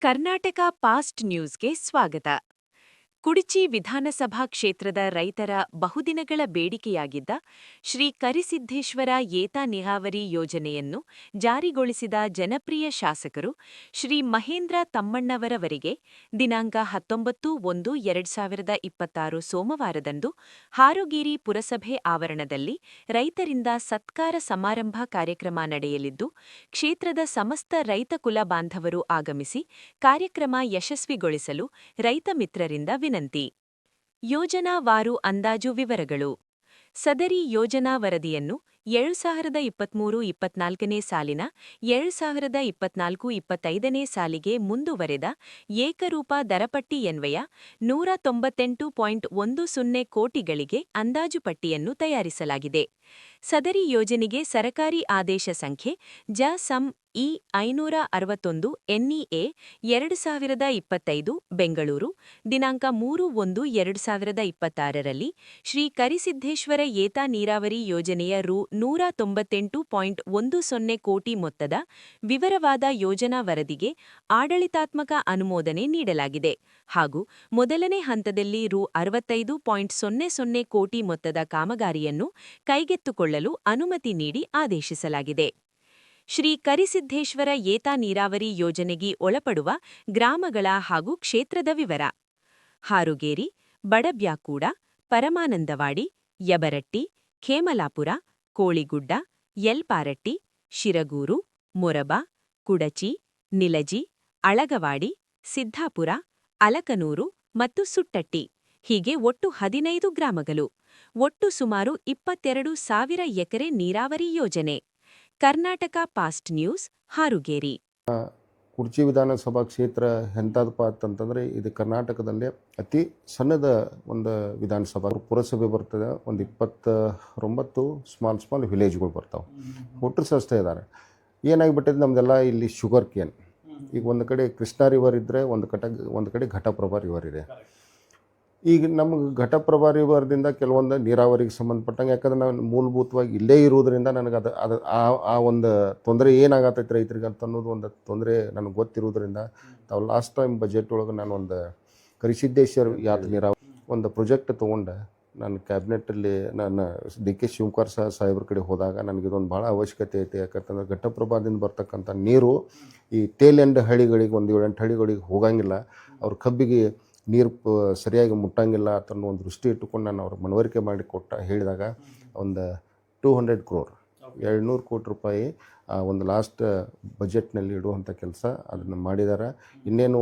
Karnataka past ನ್ಯೂಸ್ಗೆ ಸ್ವಾಗತ. ಕುಡಚಿ ವಿಧಾನಸಭಾ ಕ್ಷೇತ್ರದ ರೈತರ ಬಹುದಿನಗಳ ಬೇಡಿಕೆಯಾಗಿದ್ದ ಶ್ರೀ ಕರಿಸಿದ್ದೇಶ್ವರ ಏತ ನೀರಾವರಿ ಯೋಜನೆಯನ್ನು ಜಾರಿಗೊಳಿಸಿದ ಜನಪ್ರಿಯ ಶಾಸಕರು ಶ್ರೀ ಮಹೇಂದ್ರ ತಮ್ಮಣ್ಣವರವರಿಗೆ ದಿನಾಂಕ 19/1/2026 ಸೋಮವಾರದಂದು ಹಾರೋಗೇರಿ ಪುರಸಭೆ ಆವರಣದಲ್ಲಿ ರೈತರಿಂದ ಸತ್ಕಾರ ಸಮಾರಂಭ ಕಾರ್ಯಕ್ರಮ ನಡೆಯಲಿದ್ದು, ಕ್ಷೇತ್ರದ ಸಮಸ್ತ ರೈತ ಕುಲ ಬಾಂಧವರು ಆಗಮಿಸಿ ಕಾರ್ಯಕ್ರಮ ಯಶಸ್ವಿಗೊಳಿಸಲು ರೈತ ಮಿತ್ರರಿಂದ ವಿನಂತಿ. ಯೋಜನಾವಾರು ಅಂದಾಜು ವಿವರಗಳು. ಸದರಿ ಯೋಜನಾ ವರದಿಯನ್ನು 2023-24ನೇ ಸಾಲಿನ 2024-25ನೇ ಸಾಲಿಗೆ ಮುಂದುವರೆದ ಏಕರೂಪ ದರಪಟ್ಟಿಯನ್ವಯ 198.10 ಕೋಟಿಗಳಿಗೆ ಅಂದಾಜು ಪಟ್ಟಿಯನ್ನು ತಯಾರಿಸಲಾಗಿದೆ. ಸದರಿ ಯೋಜನೆಗೆ ಸರಕಾರಿ ಆದೇಶ ಸಂಖ್ಯೆ ಜ.ಸಂ. ಇ 561 NEA 2025 ಬೆಂಗಳೂರು ದಿನಾಂಕ 3/1/2026ರಲ್ಲಿ ಶ್ರೀ ಕರಿಸಿದ್ದೇಶ್ವರ ಏತ ನೀರಾವರಿ ಯೋಜನೆಯ ರು 198.10 ಕೋಟಿ ಮೊತ್ತದ ವಿವರವಾದ ಯೋಜನಾ ವರದಿಗೆ ಆಡಳಿತಾತ್ಮಕ ಅನುಮೋದನೆ ನೀಡಲಾಗಿದೆ ಹಾಗೂ ಮೊದಲನೇ ಹಂತದಲ್ಲಿ ರು 65.00 ಕೋಟಿ ಮೊತ್ತದ ಕಾಮಗಾರಿಯನ್ನು ಕೈಗೆತ್ತಿಕೊಳ್ಳಲು ಅನುಮತಿ ನೀಡಿ ಆದೇಶಿಸಲಾಗಿದೆ. ಶ್ರೀ ಕರಿಸಿದ್ದೇಶ್ವರ ಏತ ನೀರಾವರಿ ಯೋಜನೆಗೆ ಒಳಪಡುವ ಗ್ರಾಮಗಳ ಹಾಗೂ ಕ್ಷೇತ್ರದ ವಿವರ: ಹಾರೋಗೇರಿ, ಬಡಬ್ಯಾಕೂಡ, ಪರಮಾನಂದವಾಡಿ, ಯಬರಟ್ಟಿ, ಖೇಮಲಾಪುರ, ಕೋಳಿಗುಡ್ಡ, ಯಲ್ಪಾರಟ್ಟಿ, ಶಿರಗೂರು, ಮೊರಬಾ, ಕುಡಚಿ, ನಿಲಜಿ, ಅಳಗವಾಡಿ, ಸಿದ್ದಾಪುರ, ಅಲಕನೂರು ಮತ್ತು ಸುಟ್ಟಟ್ಟಿ ಹೀಗೆ ಒಟ್ಟು 15 ಗ್ರಾಮಗಳು. ಒಟ್ಟು ಸುಮಾರು 22,000 ಎಕರೆ ನೀರಾವರಿ ಯೋಜನೆ. Karnataka fast news, Harugeri. ಕುಡಚಿ ವಿಧಾನಸಭಾ ಕ್ಷೇತ್ರ ಎಂಥದಪ್ಪ ಅಂತಂತಂದರೆ ಇದು ಕರ್ನಾಟಕದಲ್ಲೇ ಅತಿ ಸಣ್ಣದ ಒಂದು ವಿಧಾನಸಭಾ ಪುರಸಭೆ ಬರ್ತದೆ. ಒಂದು 29 ಸ್ಮಾಲ್ ವಿಲೇಜ್ಗಳು ಬರ್ತಾವೆ. ಒಟ್ಟು ಸಸ್ತ ಇದ್ದಾರೆ. ಏನಾಗಿಬಿಟ್ಟಿದೆ ನಮ್ಮದೆಲ್ಲ ಇಲ್ಲಿ ಶುಗರ್ ಕೇನ್. ಈಗ ಒಂದು ಕಡೆ ಕೃಷ್ಣಾ ರಿವರ್ ಇದ್ದರೆ ಒಂದು ಕಡೆ ಘಟಪ್ರಭಾ ರಿವರ್ ಇದೆ. ಈಗ ನಮಗೆ ಘಟಪ್ರಭಾ ರಿವರ್ದಿಂದ ಕೆಲವೊಂದು ನೀರಾವರಿಗೆ ಸಂಬಂಧಪಟ್ಟಂಗೆ, ಯಾಕಂದ್ರೆ ನಾನು ಮೂಲಭೂತವಾಗಿ ಇಲ್ಲೇ ಇರುವುದರಿಂದ ನನಗೆ ಆ ಒಂದು ತೊಂದರೆ ಏನಾಗತ್ತೈತೆ ರೈತರಿಗೆ ಅಂತ ಅನ್ನೋದು ಒಂದು ತೊಂದರೆ ನನಗೆ ಗೊತ್ತಿರುವುದರಿಂದ ತಾವು ಲಾಸ್ಟ್ ಟೈಮ್ ಬಜೆಟ್ ಒಳಗೆ ನಾನು ಒಂದು ಕರಿಸಿದ್ದೇಶ್ವರ ಯಾತ ನೀರಾವರಿ ಒಂದು ಪ್ರಾಜೆಕ್ಟ್ ತೊಗೊಂಡೆ. ನಾನು ಕ್ಯಾಬಿನೆಟಲ್ಲಿ ನಾನು ಡಿ.ಕೆ. ಶಿವಕುಮಾರ್ ಸಾಹೇಬ್ರ ಕಡೆ ಹೋದಾಗ ನನಗಿದೊಂದು ಭಾಳ ಅವಶ್ಯಕತೆ ಐತೆ. ಯಾಕಂತಂದ್ರೆ ಘಟಪ್ರಭಾದಿಂದ ಬರ್ತಕ್ಕಂಥ ನೀರು ಈ ಟೇಲ್ ಎಂಡ್ ಹಳ್ಳಿಗಳಿಗೆ, ಒಂದು 7-8 ಹಳ್ಳಿಗಳಿಗೆ ಹೋಗಂಗಿಲ್ಲ. ಅವ್ರ ಕಬ್ಬಿಗೆ ನೀರು ಸರಿಯಾಗಿ ಮುಟ್ಟಂಗಿಲ್ಲ ಅನ್ನೋ ಒಂದು ದೃಷ್ಟಿ ಇಟ್ಟುಕೊಂಡು ನಾನು ಅವ್ರಿಗೆ ಮನವರಿಕೆ ಮಾಡಿ ಹೇಳಿದಾಗ ಒಂದು 200 crore 200 ಕೋಟಿ ರೂಪಾಯಿ ಒಂದು ಲಾಸ್ಟ್ ಬಜೆಟ್ನಲ್ಲಿ ಇಡುವಂಥ ಕೆಲಸ ಅದನ್ನು ಮಾಡಿದ್ದಾರೆ. ಇನ್ನೇನು